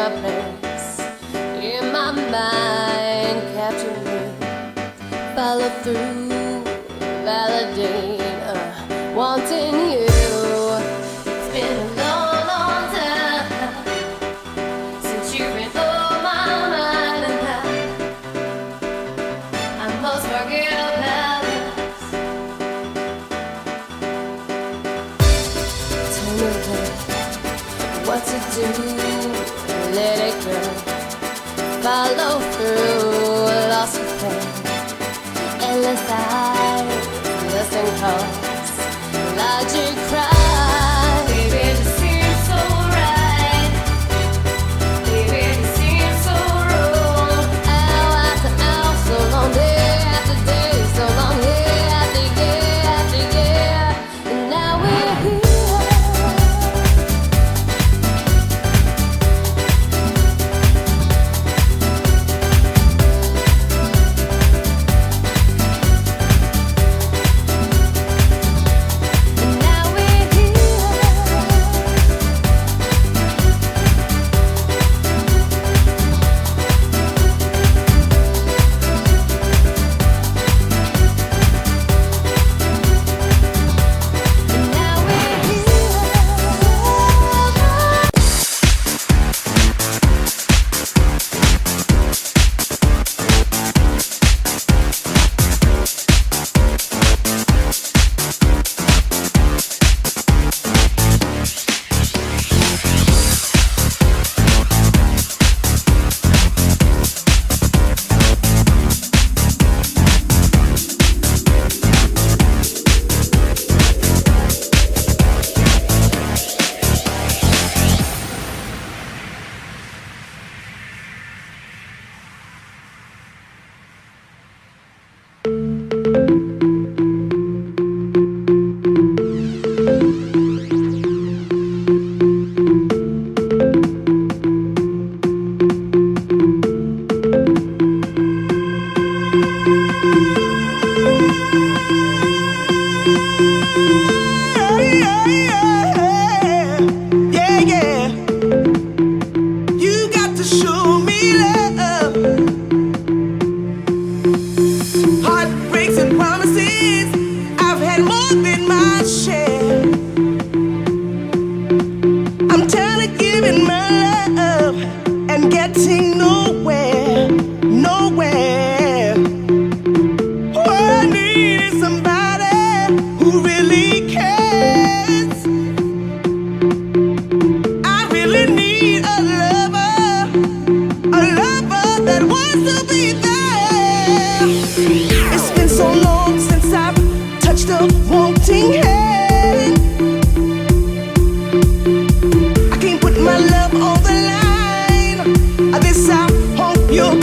a place in my mind, capture me, follow through, validate, wanting you. It's been a long, long time since you've been on my mind, and I must forget about us. Tell me what to do, let it go, follow through, lost with pain, endless eyes, listen calls, logic cries. Baby, this seems so right, baby, this seems so wrong. Hour after hour, so long, day after day, so long, year after year after year, and now we're here. Getting nowhere, nowhere. All I need is somebody who really cares. I really need a lover that wants to be there. It's been so long since I've touched a wanting hand. I can't put my love on the line. This I hope you'll